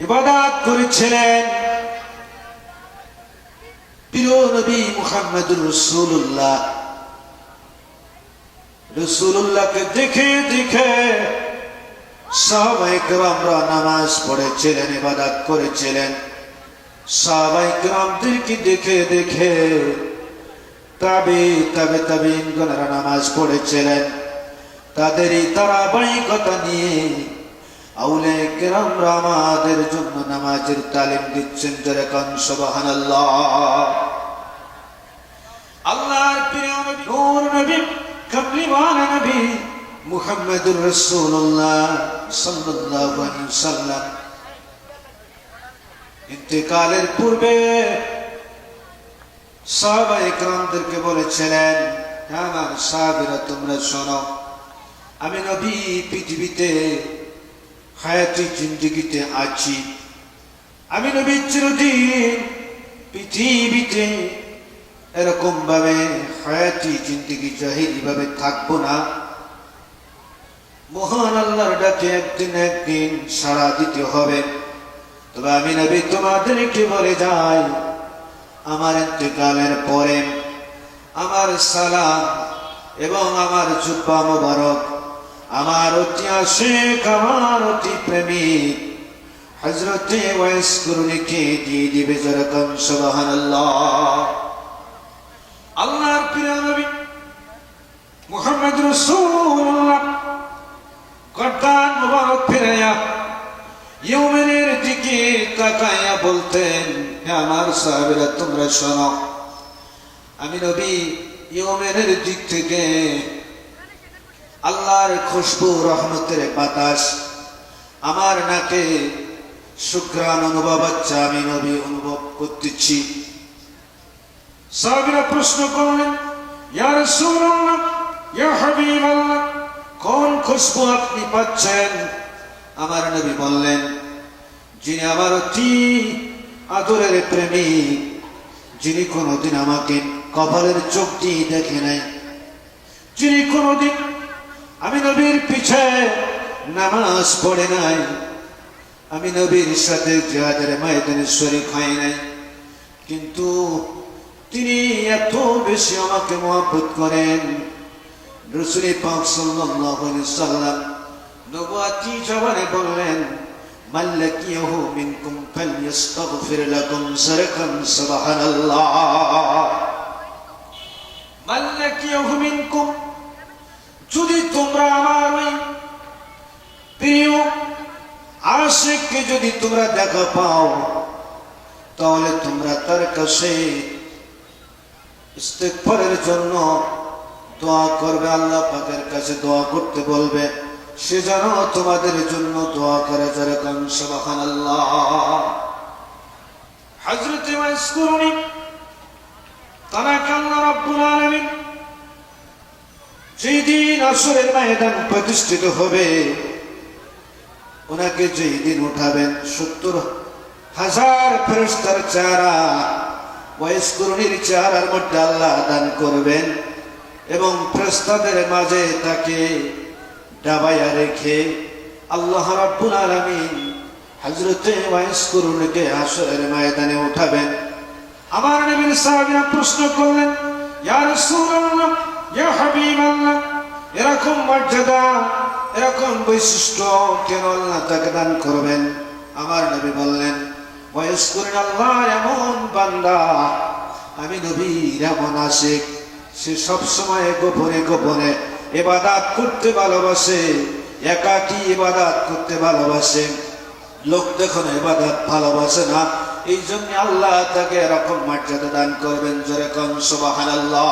ইবাদত করেছিলেন প্রিয় নবী মুহাম্মদুর রাসূলুল্লাহকে দেখে দেখে সাহাবায়ে কেরামরা নামাজ পড়েছিলেন, ইবাদত করেছিলেন। সাহাবায়ে কেরামদেরকে দেখে দেখে তাবেঈনগণরা নামাজ পড়েছিলেন। তাদেরই ধারাবাহিকতা নিয়ে আউলিয়া কেরামরা আমাদের জন্য নামাজের তালিম দিচ্ছেন। যারা কান সুবহানাল্লাহ। আল্লাহর প্রিয় নবী, নূর নবী, কামলিওয়ান নবী মুহাম্মদুর রাসূলুল্লাহ সাল্লাল্লাহু আলাইহি ওয়াসাল্লাম ইন্তেকালের পূর্বে সাহাবায়ে কেরামদেরকে বলেছিলেন, আমার সাহাবীরা তোমরা শোনো, আমি নবী পৃথিবীতে হায়াতি জিন্দেগিতে আছি। আমি নবী চিরদিন পৃথিবীতে এরকম ভাবে হায়াতি জিন্দেগি জাহিরি ভাবে থাকবো না। মহান আল্লাহর ডাকে একদিন একদিন সাড়া দিতে হবে। তবে আমি নবী তোমাদেরকে বলে যাই, আমার ইন্তেকালের পরে আমার সালাম এবং আমার জুব্বা মোবারক আমার অতি আশিক, আমার অতি প্রেমিক হযরতে ওয়াইস কুরনিকে দিয়ে দিবে। যারা কান সুবহানাল্লাহ। আল্লাহর প্রিয় নবী মুহাম্মদ রাসূলুল্লাহ গর্দান মোবারক ফিরাইয়া ইয়েমেনের দিকে তাকাইয়া বলতেন, হে আমার সাহাবীরা তোমরা শোনো, আমি নবী ইয়েমেনের দিক থেকে আল্লাহর খুশবু রহমতের বাতাস আমার নাকে সুঘ্রাণ অনুভব হচ্ছে, আমি নবী অনুভব করতেছি। সাহাবীরা প্রশ্ন করলেন, ইয়া রাসূলুল্লাহ, ইয়া হাবিবাল্লাহ, কোন খুশবু আপনি পাচ্ছেন? আমার নবী বললেন, যিনি আমার অতি আদরের প্রেমিক, যিনি কোনোদিন আমাকে কপালের চোখ দিয়ে দেখে নাই, যিনি কোনোদিন আমি নবীর পিছে নামাজ পড়ে নাই, আমি নবীর সাথে জিহাদের ময়দানে শরীক হয় নাই, কিন্তু তিনি এত বেশি আমাকে মহব্বত করেন। রাসূল পাক সাল্লাল্লাহু আলাইহি ওয়াসাল্লাম নবুয়াতি জবানে বললেন, মাল্লাকিয়াহু মিনকুম ফালইস্তাগফির লাকুম। সারাকান সুবহানাল্লাহ। মাল্লাকিয়াহু মিনকুম, যদি তোমরা আমার ওই প্রিয় আশিককে যদি তোমরা দেখা পাও, তাহলে তোমরা তার কাছে ইস্তেগফারের জন্য দোয়া করবে, আল্লাহ পাকের কাছে দোয়া করতে বলবে, সে যেন তোমাদের জন্য দোয়া করে। যারা কান সুবহানাল্লাহ। হযরত ওয়াইস কুরনি তানাকে আল্লাহ রাব্বুল আলামিন যেই দিন আসরের ময়দান প্রতিষ্ঠিত হবে, ওনাকে যেই দিন উঠাবেন, 70,000 ফেরেশতার চেহারা ওয়াইস কুরনির চেহারার মধ্যে আল্লাহ দান করবেন এবং ফেরেশতাদের মাঝে তাকে ডাবাইয়া রেখে আল্লাহ রাব্বুল আলামিন হযরত ওয়াইস কুরনিকে হাশরের ময়দানে উঠাবেন। আমার নবীর সাহাবীরা প্রশ্ন করলেন, ইয়া রাসূলুল্লাহ, ইয়া হাবিবাল্লাহ, এরকম মর্যাদা, এরকম বৈশিষ্ট্য কেন আল্লাহ তাকে দান করবেন? আমার নবী বললেন, ওয়াইস কুরনি আল্লাহর এমন বান্দা, আমি নবীর এমন আশিক, সে সবসময় গোপনে গোপনে ইবাদত করতে ভালোবাসে, একাকী ইবাদত করতে ভালোবাসে, লোক দেখানো ইবাদত ভালোবাসে না। এই জন্য আল্লাহ তাকে এরকম মর্যাদা দান করবেন। জোরে কান সুবহানাল্লাহ।